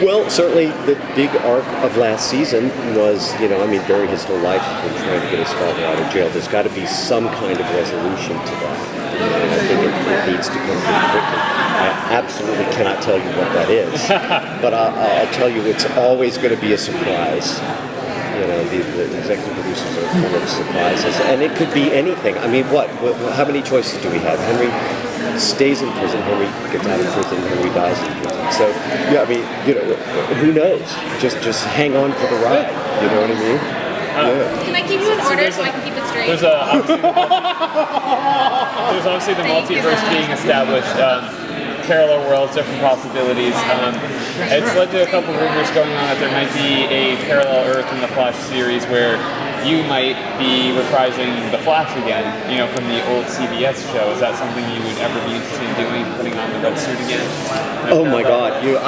Well, certainly the big arc of last season was, Barry his whole life has been trying to get his father out of jail. There's got to be some kind of resolution to that. And I think it needs to come pretty quickly. I absolutely cannot tell you what that is, but I'll tell you it's always going to be a surprise. The executive producers are full of surprises, and it could be anything. I mean, how many choices do we have? Henry stays in prison, Henry gets out of prison, Henry dies in prison. So, who knows? Just hang on for the ride. You know what I mean? Can I keep you in order so I can keep it straight? There's obviously the multiverse being established. Parallel worlds, different possibilities. It's led to a couple rumors going on that there might be a parallel Earth in the Flash series where you might be reprising the Flash again, from the old CBS show. Is that something you would ever be interested in doing, putting on the red suit again? Oh my God, you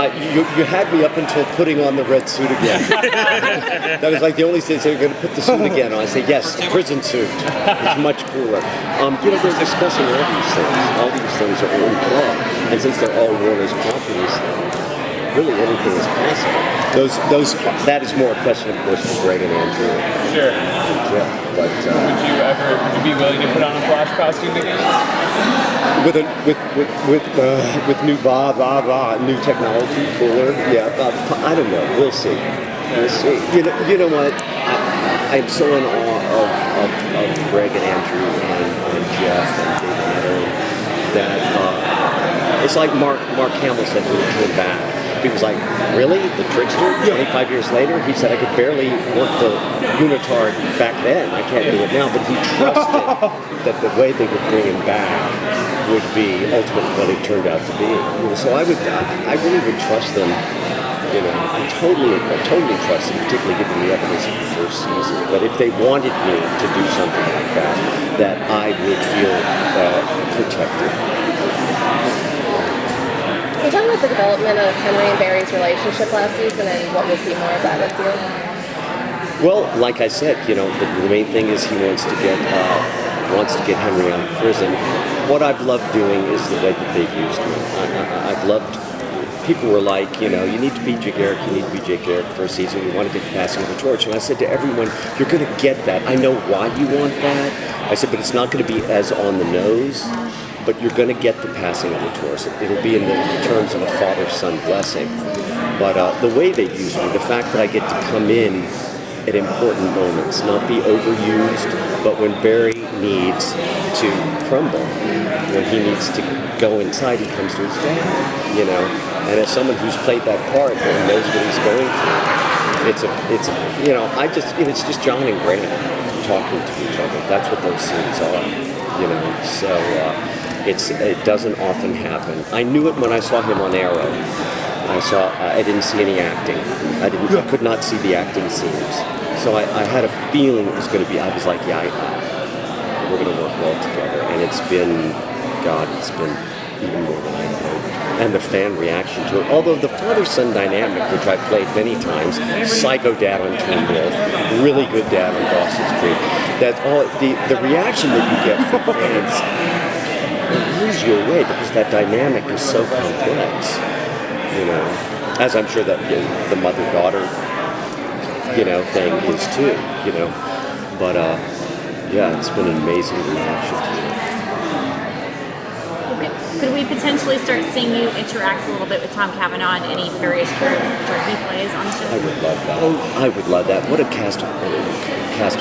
had me up until putting on the red suit again. That was like the only thing they're going to put the suit again on. I say yes, the prison suit. It's much cooler. They're discussing all these things. All these things are in play, and since they're all Warner's properties, really anything is possible. That is more a question, of course, for Greg and Andrew. Sure. Yeah, but would you be willing to put on a Flash costume again? With new new technology, cooler. Yeah, I don't know. We'll see. We'll see. You know what? I'm so in awe of Greg and Andrew and Jeff and David Meadow that it's like Mark Hamill said when he came back. He was like, really? The trickster? 25 years later? He said, I could barely work the unitard back then. I can't do it now. But he trusted that the way they would bring him back would be ultimately what it turned out to be. So I really would trust them. I totally trust them, particularly given the evidence of the first season. But if they wanted me to do something like that I would feel protected. Can you talk about the development of Henry and Barry's relationship last season and what we'll see more of that this year? Well, like I said, the main thing is he wants to get Henry out of prison. What I've loved doing is the way that they've used him. I've loved. People were like, you need to be Jay Garrick, for a season. We want to get the passing of the torch. And I said to everyone, you're going to get that. I know why you want that. I said, but it's not going to be as on the nose. But you're going to get the passing of the torch. It'll be in the terms of a father-son blessing. But the way they use me, the fact that I get to come in at important moments, not be overused, but when Barry needs to crumble, when he needs to go inside, he comes to his dad, And as someone who's played that part and knows what he's going through, it's just John and Grant talking to each other. That's what those scenes are, So it doesn't often happen. I knew it when I saw him on Arrow. I didn't see any acting. I could not see the acting scenes. So I had a feeling it was going to be. I was like, we're going to work well together. And it's been even more than I hoped. And the fan reaction to it. Although the father-son dynamic, which I played many times, psycho dad on Teen Wolf, really good dad on Dawson's Creek, that's all. The reaction that you get from fans blows you away because that dynamic is so complex. As I'm sure that the mother-daughter, thing is too. But it's been an amazing reaction. Could we potentially start seeing you interact a little bit with Tom Cavanaugh and any various characters he plays on the show? I would love that. I would love that. What a cast of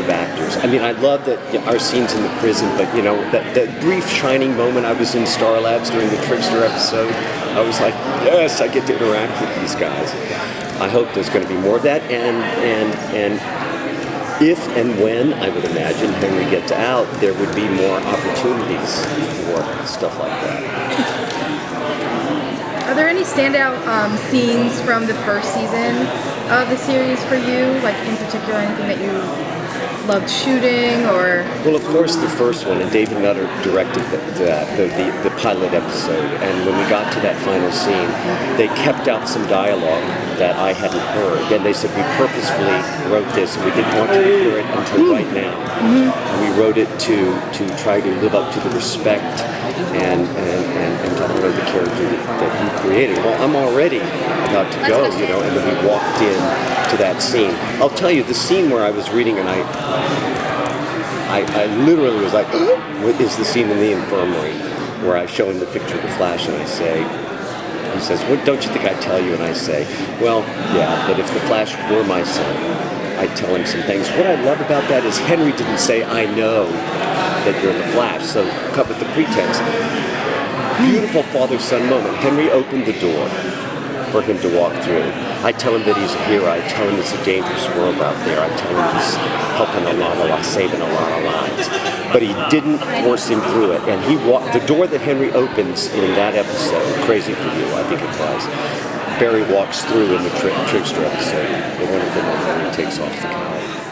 actors. I mean, I love that our scenes in the prison, but that brief shining moment I was in Star Labs during the Trickster episode, I was like, yes, I get to interact with these guys. I hope there's going to be more of that, and if and when, I would imagine, Henry gets out, there would be more opportunities for stuff like that. Are there any standout scenes from the first season of the series for you? Like, in particular, anything that you loved shooting, or? Well, of course, the first one, and David Nutter directed the pilot episode, and when we got to that final scene, they kept out some dialogue that I hadn't heard, and they said, we purposefully wrote this, and we didn't want you to hear it until right now. And we wrote it to try to live up to the respect and to honor the character that you created. Well, I'm already about to go, you know, and then we walked in to that scene. I'll tell you, the scene where I was reading and I literally was like, what is the scene in the infirmary where I show him the picture of the Flash and I say, he says, well, don't you think I'd tell you? And I say, well, yeah, but if the Flash were my son, I'd tell him some things. What I love about that is Henry didn't say, I know that you're the Flash, so cut with the pretense. Beautiful father-son moment. Henry opened the door for him to walk through. I tell him that he's a hero. I tell him it's a dangerous world out there. I tell him he's helping a lot of lives, saving a lot of lives. But he didn't force him through it. And he walked, the door that Henry opens in that episode, Crazy for You, I think it was, Barry walks through in the Trickster episode, the wonderful moment when he takes off the cowl.